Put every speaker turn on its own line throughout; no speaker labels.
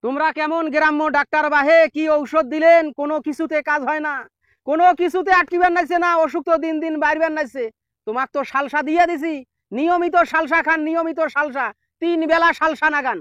তোমরা কেমন গ্রাম্য ডাক্তার বাহে কি ঔষধ দিলেন, কোনো কিছুতে কাজ হয় না, কোনো কিছুতে আটকিবেন নাইছে না, অসুখ তো দিন দিন বাড়বেন নাইছে। তোমাক তো সালসা দিয়ে দিছি, নিয়মিত সালসা খান, নিয়মিত সালসা, 3 বেলা সালসা নাগান,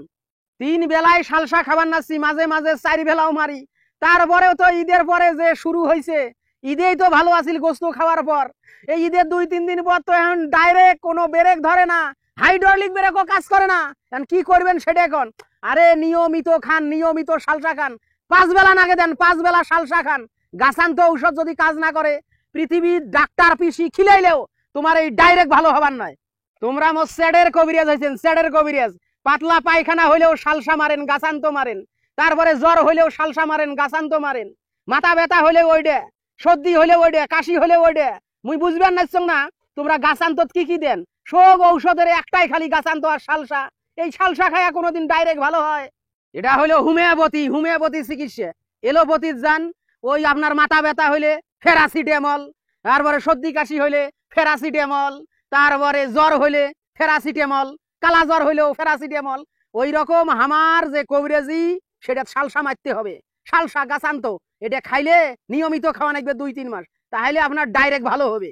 3 বেলায় সালসা খাবার নাচ্ছি, মাঝে মাঝে 4 বেলাও মারি। তারপরেও তো ঈদের পরে যে শুরু হয়েছে, ঈদেই তো ভালো আছিল গোস্ত খাওয়ার পর, এই ঈদের 2-3 দিন পর তো এখন ডাইরেক্ট কোনো ব্রেক ধরে না, হাইড্রোলিক ব্রেকও কাজ করে না। এখন কি করবেন সেটা এখন? আরে নিয়মিত খান, নিয়মিত সালসা খান, 5 বেলা নাগে দেন, 5 বেলা সালসা খান। গাছান্ত ঔষধ যদি কাজ না করে, পৃথিবীর ডাক্তার পিসি খিলাইলেও তোমার এই ডাইরেক্ট ভালো হবার নয়। তোমরা মোর স্যাডের কবিরাজ হয়েছেন, স্যাডের কবিরাজ। পাতলা পায়খানা হইলেও সালসা মারেন, গাছান্ত মারেন। তারপরে জ্বর হইলেও সালসা মারেন, গাছান্ত মারেন। মাথা ব্যথা হইলে ওইডে, সর্দি হইলে ওইডে, কাশি হইলে ওইডে। মুই বুঝবেন না তোমরা গাছান্ত কি কি দেন? সব ঔষধের একটাই খালি গাছান্ত আর সালসা। এই সালসা খায়া কোনোদিন ডাইরেক্ট ভালো হয়? এটা হলো হোমিওপ্যাথি, হোমিওপ্যাথি চিকিৎসা। এলোপ্যাথির যান, ওই আপনার মাথা ব্যথা হইলে প্যারাসিটামল, তারপরে সর্দি কাশি হইলে প্যারাসিটামল, তারপরে জ্বর হইলে প্যারাসিটামল, কালা জ্বর হইলেও প্যারাসিটামল। ওই রকম আমার যে কবিরাজি, সেটা সালসা মারতে হবে, সালসা গাছান্ত। এটা খাইলে নিয়মিত খাওয়া লাগবে 2-3 মাস, তাহলে আপনার ডাইরেক্ট ভালো হবে।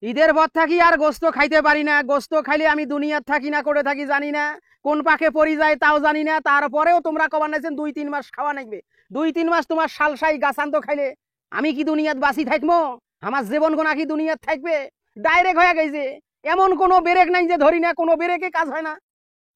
ঈদের পর থাকি আর গোস্ত খাইতে পারি না, গোস্ত খাইলে আমি দুনিয়ার থাকি না করে থাকি জানি না, কোন পাকে পড়ি যায় তাও জানি না। তারপরেও তোমরা কবার নাইছেন 2-3 মাস খাওয়া লাগবে। 2-3 মাস তোমার সালসাই গাছান্ত খাইলে আমি কি দুনিয়াত বাঁচি থাকবো? আমার জীবন গোনা কি দুনিয়াত থাকবে? ডাইরেক্ট হয়ে গেছে, এমন কোনো ব্রেক নাই যে ধরি না, কোনো ব্রেকে কাজ হয় না।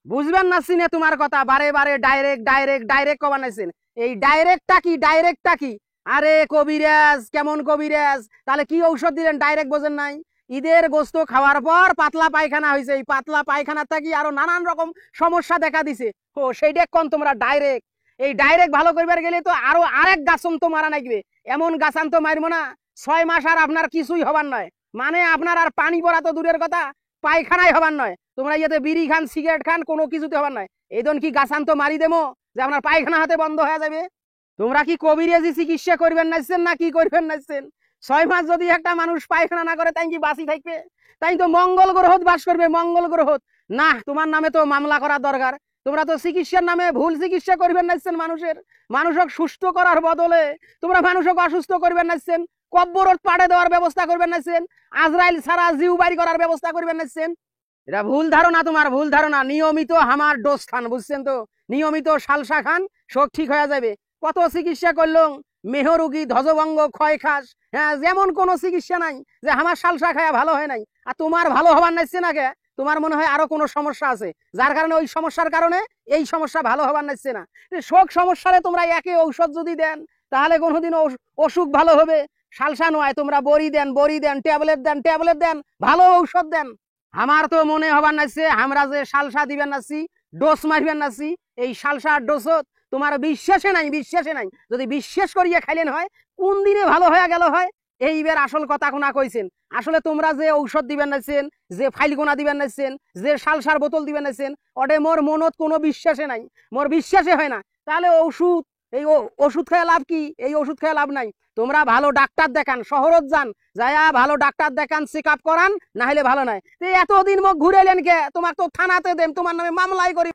বুঝবেন না সিনে তোমার কথা, বারে বারে ডাইরেক্ট ডাইরেক্ট ডাইরেক্ট কবার নাইছেন। এই ডাইরেক্টটা কি, ডাইরেক্টটা কি? আরে কবিরাজ, কেমন কবিরাজ? তাহলে কি ঔষধ দিলেন ডাইরেক্ট বোঝেন নাই? ঈদের গোস্ত খাওয়ার পর পাতলা পায়খানা হয়েছে, এই পাতলা পায়খানা থাকি আরো নানান রকম সমস্যা দেখা দিছে। ও সেইটা কোন তোমরা ডাইরেক্ট? এই ডাইরেক্ট ভালো করবার গেলে তো আরো আরেক গাছন তো মারা লাগবে। এমন গাছান তো মারবো না 6 মাস আর আপনার কিছুই হবার নয়। মানে আপনার আর পানি পড়া তো দূরের কথা, পায়খানাই হবার নয়। তোমরা ইয়েতে বিড়ি খান, সিগারেট খান, কোনো কিছুতে হবার নয়। এই দন কি গাছান তো মারি দেবো যে আপনার পায়খানা হাতে বন্ধ হয়ে যাবে? তোমরা কি কবিরাজি চিকিৎসা করবেন নাইছেন না কি করবেন নাইছেন? 6 মাস যদি একটা মানুষ পায়খানা না করে, তাই কি বাঁচি থাকবে? তাই তো মঙ্গল গ্রহত বাস করবে, মঙ্গল গ্রহত। না, তোমার নামে তো মামলা করা দরকার। তোমরা তো চিকিৎসার নামে ভুল চিকিৎসা করবেন নাইছেন। মানুষক সুস্থ করার বদলে তোমরা মানুষক অসুস্থ করবেন নাইছেন। কব্বরত পাড়ে দেওয়ার ব্যবস্থা করবেন নাইছেন, আজরাইল ছাড়া জিউ বাড়ি করার ব্যবস্থা করবেন নাইছেন। এটা ভুল ধারণা, তোমার ভুল ধারণা। নিয়মিত আমার ডোজ খান, বুঝছেন তো? নিয়মিত সালসা খান, শোক ঠিক হয়ে যাবে। কত চিকিৎসা করলাম, মেহরুগী, ধ্বজভঙ্গ, ক্ষয় খাস, হ্যাঁ, যেমন কোনো চিকিৎসা নাই যে আমার সালসা খায়া ভালো হয় নাই। আর তোমার ভালো হবার নাইছে না কে? তোমার মনে হয় আরো কোনো সমস্যা আছে, যার কারণে ওই সমস্যার কারণে এই সমস্যা ভালো হবার নাইছে না। শোক সমস্যারে তোমরা একে ঔষধ যদি দেন, তাহলে কোনোদিন অসুখ ভালো হবে? সালসা নয়, তোমরা বড়ি দেন, বড়ি দেন, ট্যাবলেট দেন, ট্যাবলেট দেন, ভালো ঔষধ দেন। আমার তো মনে হবার নাইছে আমরা যে সালসা দিবেন নাছি, ডোজ মারবেন নাছি, এই সালসার ডোজত তোমার বিশ্বাসে নাই, বিশ্বাসে নাই। যদি বিশ্বাস করিয়া খাইলেন হয়, কোন দিনে ভালো হয়ে গেল হয়। এইবার আসল কথা কোনা কইছেন। আসলে তোমরা যে ঔষধ দিবেন নাইছেন, যে ফাইল গোনা দিবেন নাইছেন, যে সালসার বোতল দিবেন নাইছেন, ওটা মোর মনত কোনো বিশ্বাসে নাই, মোর বিশ্বাসে হয় না। তাহলে ওষুধ, এই ওষুধ খেয়ে লাভ কি? এই ওষুধ খেয়ে লাভ নাই। তোমরা ভালো ডাক্তার দেখান, শহরত যান, যায়া ভালো ডাক্তার দেখান, চেক আপ করান, না হলে ভালো নাই। এতদিন মুখ ঘুরে এলেন কে? তোমার তো থানাতে দেন, তোমার নামে মামলাই করি।